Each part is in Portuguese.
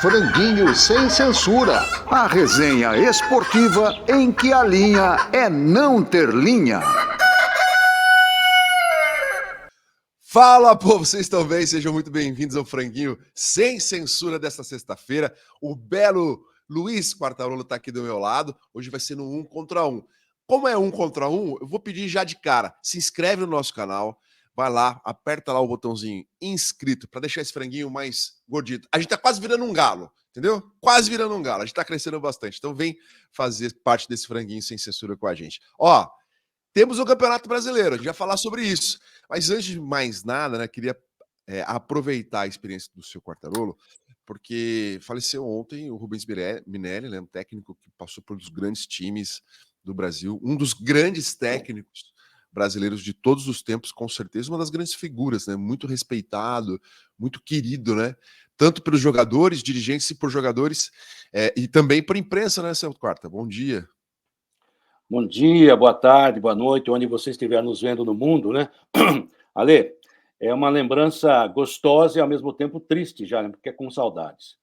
Franguinho sem censura. A resenha esportiva em que a linha é não ter linha. Fala, povo, vocês estão bem? Sejam muito bem-vindos ao Franguinho sem censura desta sexta-feira. O belo Luiz Quartarolo está aqui do meu lado. Hoje vai ser no 1 contra 1. Como é 1 contra 1, eu vou pedir já de cara, se inscreve no nosso canal, vai lá, aperta lá o botãozinho inscrito para deixar esse franguinho mais gordito. A gente tá quase virando um galo, entendeu? Quase virando um galo, a gente tá crescendo bastante. Então vem fazer parte desse franguinho sem censura com a gente. Ó, temos o Campeonato Brasileiro, a gente vai falar sobre isso. Mas antes de mais nada, né, queria aproveitar a experiência do seu Quartarolo, porque faleceu ontem o Rubens Minelli, né, um técnico que passou por um dos grandes times do Brasil, um dos grandes técnicos brasileiros de todos os tempos, com certeza, uma das grandes figuras, né, muito respeitado, muito querido, né, tanto pelos jogadores, dirigentes e por jogadores, e também por imprensa, né, seu Quarta? Bom dia. Bom dia, boa tarde, boa noite, onde você estiver nos vendo no mundo, né? Ale, é uma lembrança gostosa e ao mesmo tempo triste já, né? Porque é com saudades.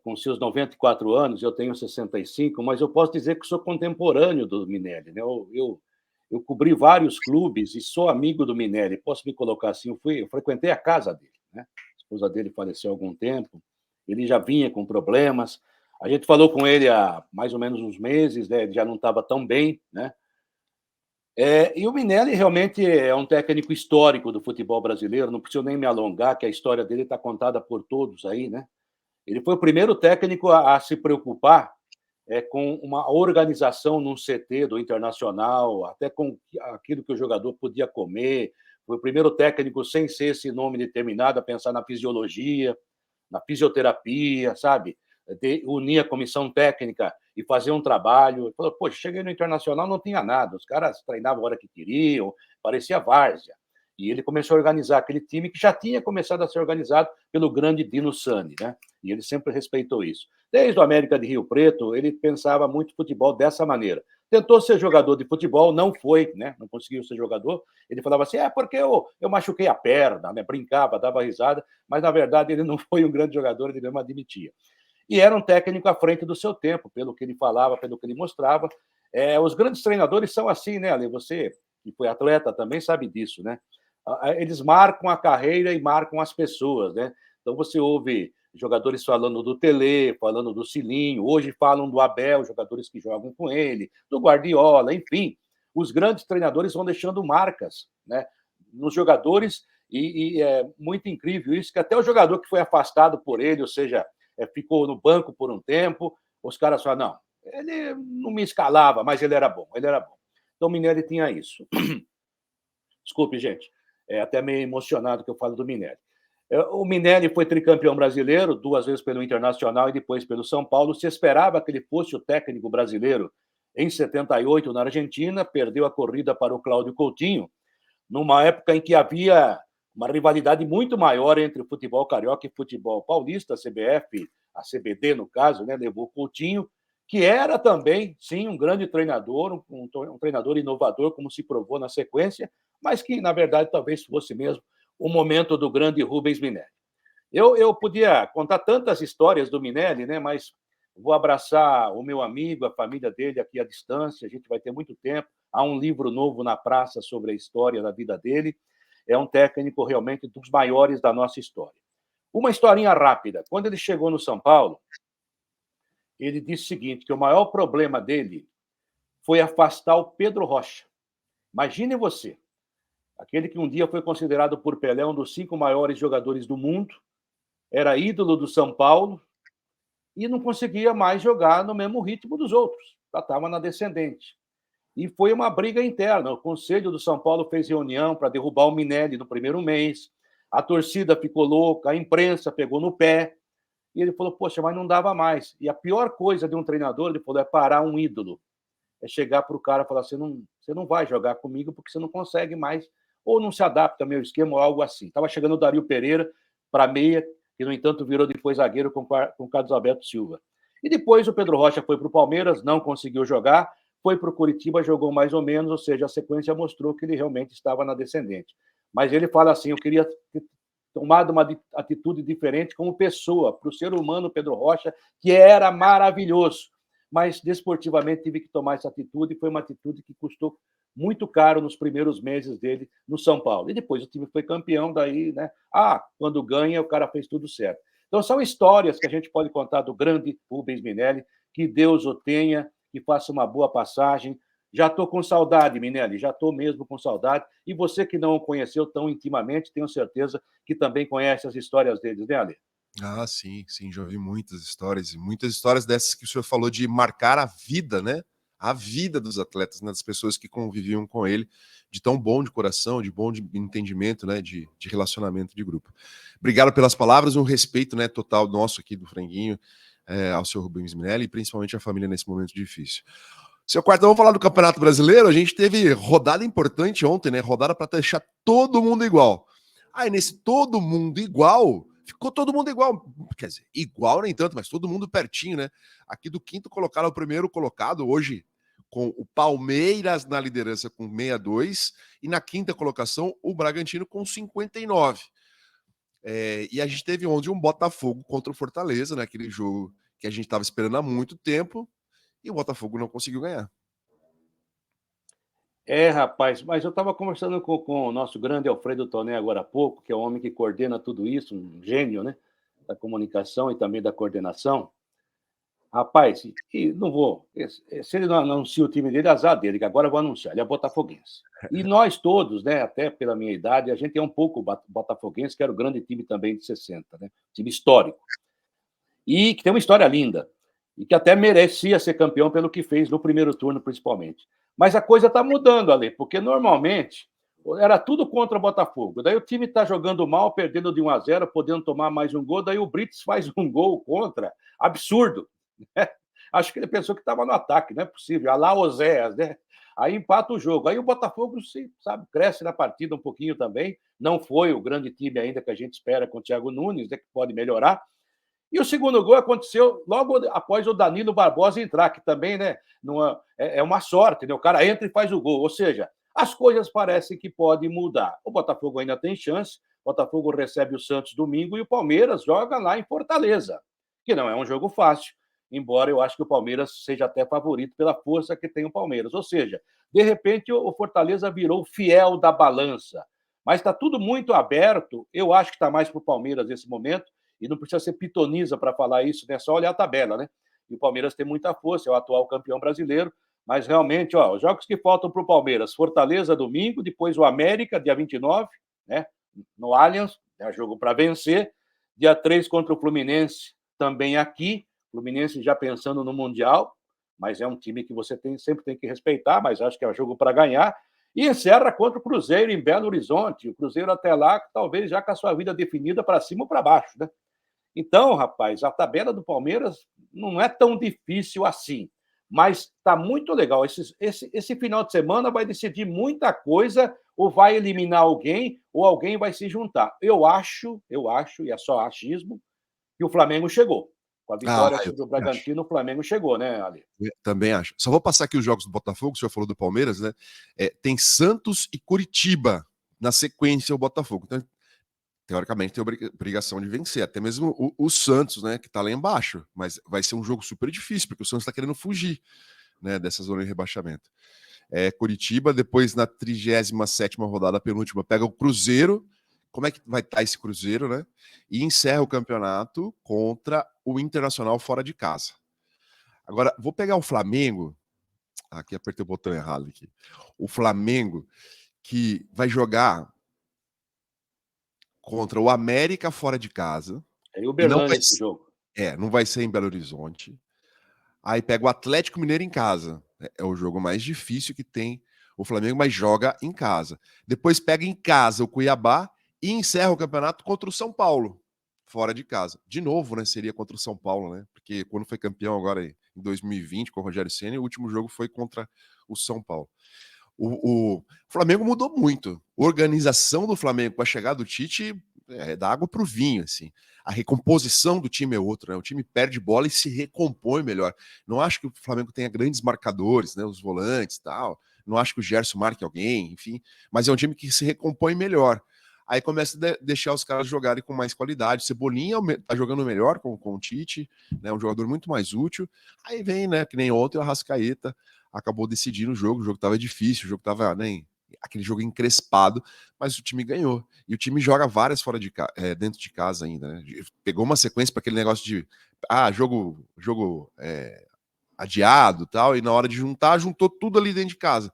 Com seus 94 anos, eu tenho 65, mas eu posso dizer que sou contemporâneo do Minelli, né? Eu cobri vários clubes e sou amigo do Minelli, posso me colocar assim, eu frequentei a casa dele, né? A esposa dele faleceu há algum tempo, ele já vinha com problemas, a gente falou com ele há mais ou menos uns meses, né? Ele já não estava tão bem, né? E o Minelli realmente é um técnico histórico do futebol brasileiro, não preciso nem me alongar, que a história dele está contada por todos aí, né? Ele foi o primeiro técnico a se preocupar com uma organização num CT do Internacional, até com aquilo que o jogador podia comer. Foi o primeiro técnico, sem ser esse nome determinado, a pensar na fisiologia, na fisioterapia, sabe? De unir a comissão técnica e fazer um trabalho. Ele falou, poxa, cheguei no Internacional, não tinha nada, os caras treinavam a hora que queriam, parecia várzea. E ele começou a organizar aquele time que já tinha começado a ser organizado pelo grande Dino Sani, né? E ele sempre respeitou isso. Desde o América de Rio Preto, ele pensava muito futebol dessa maneira. Tentou ser jogador de futebol, não foi, né? Não conseguiu ser jogador. Ele falava assim, porque eu machuquei a perna, né? Brincava, dava risada, mas na verdade ele não foi um grande jogador, ele mesmo admitia. E era um técnico à frente do seu tempo, pelo que ele falava, pelo que ele mostrava. Os grandes treinadores são assim, né, Ale? Você, que foi atleta, também sabe disso, né? Eles marcam a carreira e marcam as pessoas, né? Então você ouve jogadores falando do Tele, falando do Cilinho, hoje falam do Abel, jogadores que jogam com ele, do Guardiola, enfim. Os grandes treinadores vão deixando marcas, né, nos jogadores e é muito incrível isso, que até o jogador que foi afastado por ele, ou seja, ficou no banco por um tempo, os caras falam, não, ele não me escalava, mas ele era bom, ele era bom. Então o Minelli tinha isso. Desculpe, gente, até meio emocionado que eu falo do Minelli. O Minelli foi tricampeão brasileiro, 2 vezes pelo Internacional e depois pelo São Paulo. Se esperava que ele fosse o técnico brasileiro em 78 na Argentina, perdeu a corrida para o Cláudio Coutinho, numa época em que havia uma rivalidade muito maior entre o futebol carioca e futebol paulista, a CBF, a CBD, no caso, né, levou Coutinho, que era também, sim, um grande treinador, um treinador inovador, como se provou na sequência, mas que, na verdade, talvez fosse mesmo o momento do grande Rubens Minelli. Eu podia contar tantas histórias do Minelli, né, mas vou abraçar o meu amigo, a família dele aqui à distância, a gente vai ter muito tempo. Há um livro novo na praça sobre a história da vida dele. É um técnico realmente dos maiores da nossa história. Uma historinha rápida. Quando ele chegou no São Paulo, ele disse o seguinte, que o maior problema dele foi afastar o Pedro Rocha. Imagine você, aquele que um dia foi considerado por Pelé um dos 5 maiores jogadores do mundo, era ídolo do São Paulo e não conseguia mais jogar no mesmo ritmo dos outros, já estava na descendente. E foi uma briga interna. O Conselho do São Paulo fez reunião para derrubar o Minelli no primeiro mês, a torcida ficou louca, a imprensa pegou no pé, e ele falou, poxa, mas não dava mais. E a pior coisa de um treinador, ele falou, é parar um ídolo. É chegar para o cara e falar, você não vai jogar comigo porque você não consegue mais, ou não se adapta ao meu esquema, ou algo assim. Estava chegando o Dario Pereira para meia, que, no entanto, virou depois zagueiro com o Carlos Alberto Silva. E depois o Pedro Rocha foi para o Palmeiras, não conseguiu jogar, foi para o Curitiba, jogou mais ou menos, ou seja, a sequência mostrou que ele realmente estava na descendente. Mas ele fala assim, eu queria tomado uma atitude diferente como pessoa, para o ser humano Pedro Rocha, que era maravilhoso. Mas, desportivamente, tive que tomar essa atitude, e foi uma atitude que custou muito caro nos primeiros meses dele no São Paulo. E depois o time foi campeão, daí, né? Quando ganha, o cara fez tudo certo. Então, são histórias que a gente pode contar do grande Rubens Minelli, que Deus o tenha, que faça uma boa passagem. Já estou com saudade, Minelli, já estou mesmo com saudade. E você que não o conheceu tão intimamente, tenho certeza que também conhece as histórias deles, né, Ale? Ah, sim, já ouvi muitas histórias dessas que o senhor falou de marcar a vida, né? A vida dos atletas, né? Das pessoas que conviviam com ele, de tão bom de coração, de bom de entendimento, né? De relacionamento de grupo. Obrigado pelas palavras, um respeito, né, total nosso aqui do Franguinho, ao senhor Rubens Minelli e principalmente à família nesse momento difícil. Seu Quartão, vamos falar do Campeonato Brasileiro. A gente teve rodada importante ontem, né? Rodada para deixar todo mundo igual. Aí nesse todo mundo igual, ficou todo mundo igual. Quer dizer, igual nem tanto, mas todo mundo pertinho, né? Aqui do quinto colocado ao primeiro colocado, hoje com o Palmeiras na liderança com 62 e na quinta colocação o Bragantino com 59. E a gente teve ontem um Botafogo contra o Fortaleza, né? Aquele jogo que a gente estava esperando há muito tempo e o Botafogo não conseguiu ganhar. Rapaz, mas eu estava conversando com o nosso grande Alfredo Toné agora há pouco, que é o homem que coordena tudo isso, um gênio, né? Da comunicação e também da coordenação. Rapaz, e não vou. Se ele não anuncia o time dele, azar dele, que agora eu vou anunciar. Ele é botafoguense. E nós todos, né, até pela minha idade, a gente é um pouco botafoguense, que era o grande time também de 60, né? Time histórico. E que tem uma história linda. E que até merecia ser campeão pelo que fez no primeiro turno, principalmente. Mas a coisa está mudando, Ale, porque normalmente era tudo contra o Botafogo. Daí o time está jogando mal, perdendo de 1-0, podendo tomar mais um gol, daí o Brits faz um gol contra. Absurdo. Né? Acho que ele pensou que estava no ataque, não é possível. A lá Oséias, né? Aí empata o jogo. Aí o Botafogo, sabe, cresce na partida um pouquinho também. Não foi o grande time ainda que a gente espera com o Thiago Nunes, né, que pode melhorar. E o segundo gol aconteceu logo após o Danilo Barbosa entrar, que também, né, é uma sorte, né? O cara entra e faz o gol. Ou seja, as coisas parecem que podem mudar. O Botafogo ainda tem chance, o Botafogo recebe o Santos domingo e o Palmeiras joga lá em Fortaleza, que não é um jogo fácil, embora eu acho que o Palmeiras seja até favorito pela força que tem o Palmeiras. Ou seja, de repente o Fortaleza virou fiel da balança. Mas está tudo muito aberto, eu acho que está mais para o Palmeiras nesse momento, e não precisa ser pitoniza para falar isso, né? É só olhar a tabela, né? E o Palmeiras tem muita força, é o atual campeão brasileiro, mas realmente, os jogos que faltam para o Palmeiras: Fortaleza domingo, depois o América, dia 29, né? No Allianz, é jogo para vencer. Dia 3 contra o Fluminense, também aqui. Fluminense já pensando no Mundial, mas é um time que você sempre tem que respeitar, mas acho que é um jogo para ganhar. E encerra contra o Cruzeiro em Belo Horizonte. O Cruzeiro até lá, talvez já com a sua vida definida para cima ou para baixo, né? Então, rapaz, a tabela do Palmeiras não é tão difícil assim, mas está muito legal. Esse final de semana vai decidir muita coisa, ou vai eliminar alguém, ou alguém vai se juntar. Eu acho, e é só achismo, que o Flamengo chegou. Com a vitória sobre o Bragantino, o Flamengo chegou, né, Ali? Eu também acho. Só vou passar aqui os jogos do Botafogo, o senhor falou do Palmeiras, né? Tem Santos e Curitiba na sequência o Botafogo. Então, teoricamente, tem obrigação de vencer. Até mesmo o Santos, né? Que tá lá embaixo. Mas vai ser um jogo super difícil, porque o Santos tá querendo fugir, né, dessa zona de rebaixamento. Curitiba, depois na 37ª rodada, penúltima, pega o Cruzeiro. Como é que vai estar esse Cruzeiro, né? E encerra o campeonato contra o Internacional fora de casa. Agora, vou pegar o Flamengo. Aqui, apertei o botão errado aqui. O Flamengo, que vai jogar contra o América fora de casa. É Uberlândia esse jogo. Não vai ser em Belo Horizonte. Aí pega o Atlético Mineiro em casa. É o jogo mais difícil que tem o Flamengo, mas joga em casa. Depois pega em casa o Cuiabá e encerra o campeonato contra o São Paulo, fora de casa. De novo, né? Seria contra o São Paulo, né? Porque quando foi campeão agora em 2020 com o Rogério Ceni, o último jogo foi contra o São Paulo. O Flamengo mudou muito. A organização do Flamengo com a chegada do Tite é da água para o vinho, assim. A recomposição do time é outra, né? O time perde bola e se recompõe melhor. Não acho que o Flamengo tenha grandes marcadores, né? Os volantes e tal. Não acho que o Gerson marque alguém, enfim. Mas é um time que se recompõe melhor. Aí começa a deixar os caras jogarem com mais qualidade. Cebolinha tá jogando melhor com o Tite, né? Um jogador muito mais útil. Aí vem, né? Que nem ontem o Arrascaeta acabou decidindo o jogo tava difícil, o jogo tava, né, aquele jogo encrespado, mas o time ganhou. E o time joga várias fora de dentro de casa ainda, né? Pegou uma sequência para aquele negócio de jogo adiado, tal, e na hora de juntar, juntou tudo ali dentro de casa.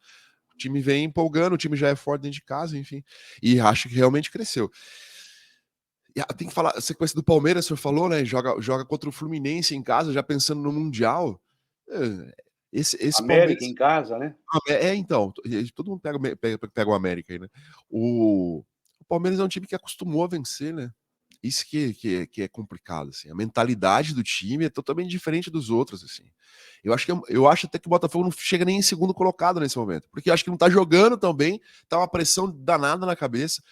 O time vem empolgando, o time já é forte dentro de casa, enfim. E acho que realmente cresceu. E tem que falar, a sequência do Palmeiras, o senhor falou, né? Joga contra o Fluminense em casa, já pensando no Mundial. Esse América Palmeiras. em casa, né? Então, todo mundo pega o América aí, né? O Palmeiras é um time que acostumou a vencer, né? Isso que é complicado, assim. A mentalidade do time é totalmente diferente dos outros, assim. Eu acho até que o Botafogo não chega nem em segundo colocado nesse momento, porque eu acho que não tá jogando tão bem, tá uma pressão danada na cabeça.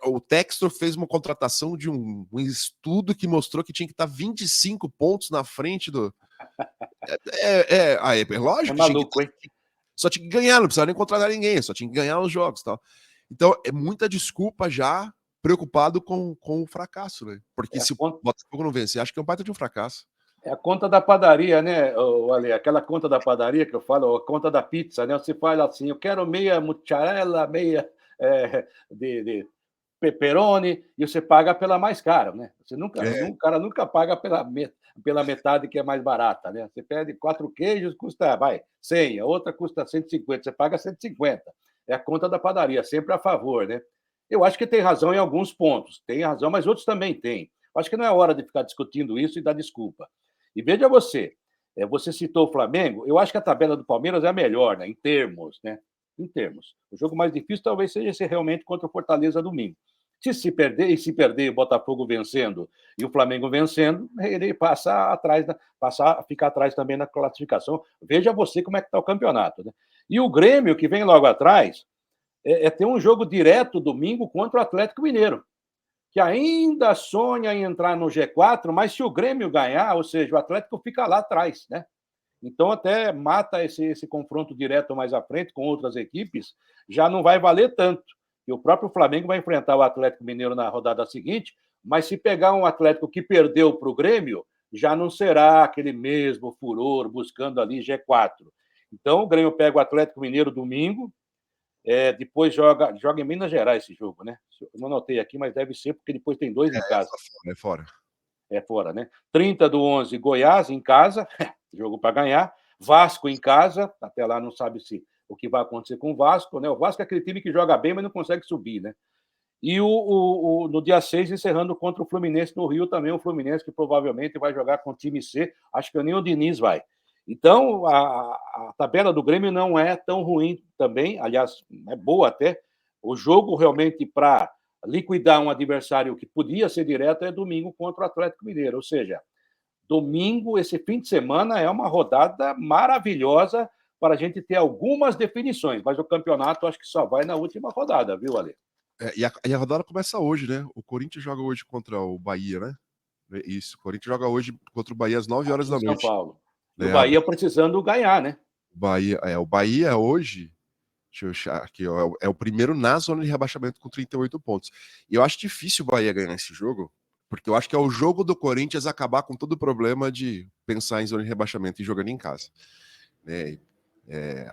O Textor fez uma contratação de um estudo que mostrou que tinha que estar 25 pontos na frente do. É lógico que maluco, hein? só tinha que ganhar, não precisava nem contratar ninguém, só tinha que ganhar os jogos, tal. Então, é muita desculpa já, preocupado com o fracasso, né? Porque se o Botafogo não vencer, acho que é um baita de um fracasso. É a conta da padaria, né, Ale? Aquela conta da padaria que eu falo, a conta da pizza, né? Você fala assim, eu quero meia mussarela, meia de pepperoni, e você paga pela mais cara, né? O cara nunca paga pela metade que é mais barata, né? Você pede 4 queijos, custa, 100, a outra custa 150, você paga 150. É a conta da padaria, sempre a favor, né? Eu acho que tem razão em alguns pontos, tem razão, mas outros também têm. Acho que não é hora de ficar discutindo isso e dar desculpa. E veja você, você citou o Flamengo, eu acho que a tabela do Palmeiras é a melhor, né? Em termos, né? Em termos. O jogo mais difícil talvez seja esse realmente contra o Fortaleza domingo. Se perder o Botafogo vencendo e o Flamengo vencendo, ele passa a ficar atrás também na classificação. Veja você como é que está o campeonato, né? E o Grêmio, que vem logo atrás, ter um jogo direto domingo contra o Atlético Mineiro, que ainda sonha em entrar no G4, mas se o Grêmio ganhar, ou seja, o Atlético fica lá atrás, né? Então, até mata esse confronto direto mais à frente com outras equipes, já não vai valer tanto. E o próprio Flamengo vai enfrentar o Atlético Mineiro na rodada seguinte, mas se pegar um Atlético que perdeu para o Grêmio, já não será aquele mesmo furor buscando ali G4. Então, o Grêmio pega o Atlético Mineiro domingo, depois joga em Minas Gerais esse jogo, né? Eu não anotei aqui, mas deve ser, porque depois tem 2 em casa. É fora. É fora, né? 30/11, Goiás em casa, jogo para ganhar. Vasco em casa, até lá não sabe o que vai acontecer com o Vasco, né? O Vasco é aquele time que joga bem, mas não consegue subir, né? E no dia 6, encerrando contra o Fluminense no Rio também, o Fluminense que provavelmente vai jogar com o time C, acho que nem o Diniz vai. Então, a tabela do Grêmio não é tão ruim também, aliás, é boa até. O jogo realmente para liquidar um adversário que podia ser direto é domingo contra o Atlético Mineiro, ou seja, domingo, esse fim de semana, é uma rodada maravilhosa para a gente ter algumas definições, mas o campeonato acho que só vai na última rodada, viu, Ale? E a rodada começa hoje, né? O Corinthians joga hoje contra o Bahia, né? Isso, o Corinthians joga hoje contra o Bahia às 9 horas da Em São noite. Paulo. E o Bahia precisando ganhar, né? O Bahia hoje, deixa eu achar aqui, ó, é o primeiro na zona de rebaixamento com 38 pontos. E eu acho difícil o Bahia ganhar esse jogo, porque eu acho que é o jogo do Corinthians acabar com todo o problema de pensar em zona de rebaixamento e jogando em casa.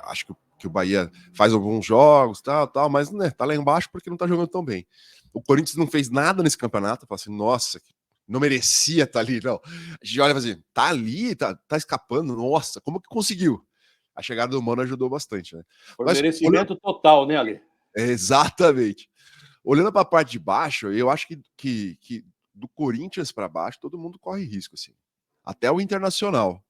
Acho que o Bahia faz alguns jogos, tal, mas né, tá lá embaixo porque não tá jogando tão bem. O Corinthians não fez nada nesse campeonato, fala assim, nossa, não merecia estar ali, não. A gente olha e fala assim, tá ali, tá escapando, nossa, como que conseguiu? A chegada do Mano ajudou bastante, né? Por merecimento total, né, Ale? Exatamente. Olhando para a parte de baixo, eu acho que do Corinthians para baixo, todo mundo corre risco, assim. Até o Internacional.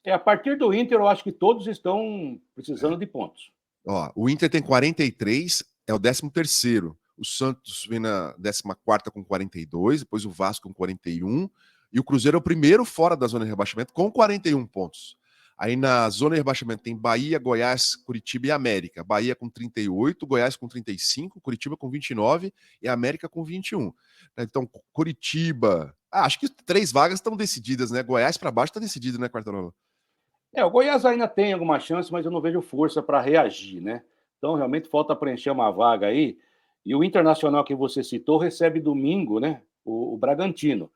A partir do Inter, eu acho que todos estão precisando de pontos. Ó, o Inter tem 43, é o 13º. O Santos vem na 14ª com 42, depois o Vasco com 41, e o Cruzeiro é o primeiro fora da zona de rebaixamento com 41 pontos. Aí na zona de rebaixamento tem Bahia, Goiás, Curitiba e América. Bahia com 38, Goiás com 35, Curitiba com 29 e América com 21. Então, Curitiba... acho que 3 vagas estão decididas, né? Goiás para baixo está decidido, né, Quartarolo? O Goiás ainda tem alguma chance, mas eu não vejo força para reagir, né? Então, realmente falta preencher uma vaga aí. E o Internacional que você citou recebe domingo, né, o Bragantino.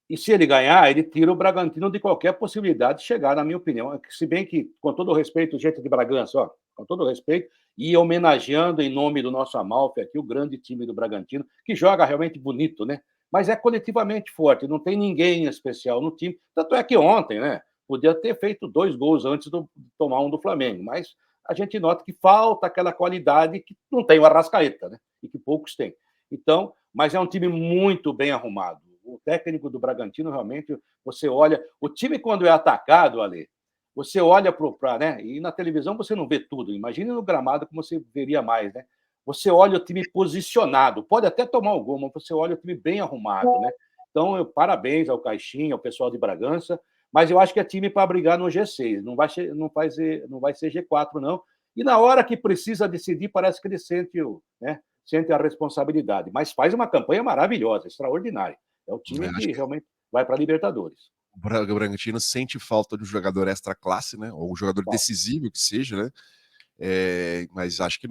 E se ele ganhar, ele tira o Bragantino de qualquer possibilidade de chegar, na minha opinião. Se bem que, com todo o respeito, gente de Bragança, ó, com todo o respeito, e homenageando em nome do nosso Amalfi aqui, o grande time do Bragantino, que joga realmente bonito, né? Mas é coletivamente forte, não tem ninguém especial no time. Tanto é que ontem, né? Podia ter feito 2 gols antes de tomar um do Flamengo, mas a gente nota que falta aquela qualidade que não tem o Arrascaeta, né? E que poucos têm. Então, mas é um time muito bem arrumado. O técnico do Bragantino, realmente, você olha... O time, quando é atacado, Ale, você olha para... Né? E na televisão você não vê tudo. Imagine no gramado como você veria mais, né? Você olha o time posicionado. Pode até tomar o gol, mas você olha o time bem arrumado, né? Então, parabéns ao Caixinha, ao pessoal de Bragança, mas eu acho que é time para brigar no G6. Não vai ser G4, não. E na hora que precisa decidir, parece que ele sente a responsabilidade. Mas faz uma campanha maravilhosa, extraordinária. É o time que realmente vai para a Libertadores. O Bragantino sente falta de um jogador extra classe, né? Ou um jogador decisivo que seja, né? Mas acho que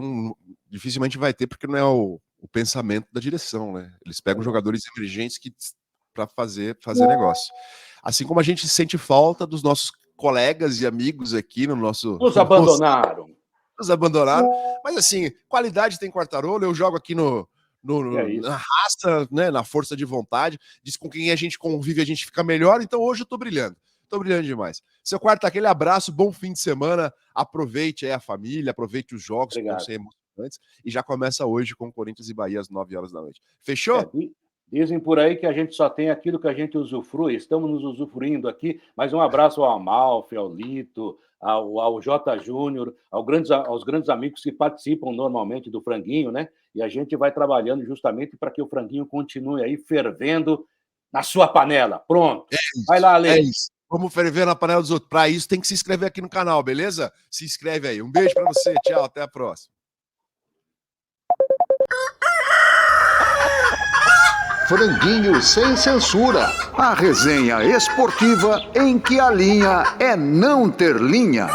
dificilmente vai ter, porque não é o pensamento da direção, né? Eles pegam jogadores emergentes para fazer negócio. Assim como a gente sente falta dos nossos colegas e amigos aqui no nosso... Nos abandonaram. Nos abandonaram. Mas assim, qualidade tem Quartarolo, eu jogo aqui na raça, né, na força de vontade, diz com quem a gente convive, a gente fica melhor, então hoje eu tô brilhando demais. Seu Quarto, aquele abraço, bom fim de semana, aproveite aí a família, aproveite os jogos, que vão ser emocionantes, e já começa hoje com Corinthians e Bahia às 9 horas da noite. Fechou? Dizem por aí que a gente só tem aquilo que a gente usufrui, estamos nos usufruindo aqui, mas um abraço ao Amalfi, ao Lito, ao J. Júnior, aos grandes amigos que participam normalmente do Franguinho, né? E a gente vai trabalhando justamente para que o Franguinho continue aí fervendo na sua panela. Pronto. Vai lá, Ale. É isso. Vamos ferver na panela dos outros. Para isso, tem que se inscrever aqui no canal, beleza? Se inscreve aí. Um beijo para você. Tchau, até a próxima. Franguinho sem censura. A resenha esportiva em que a linha é não ter linha.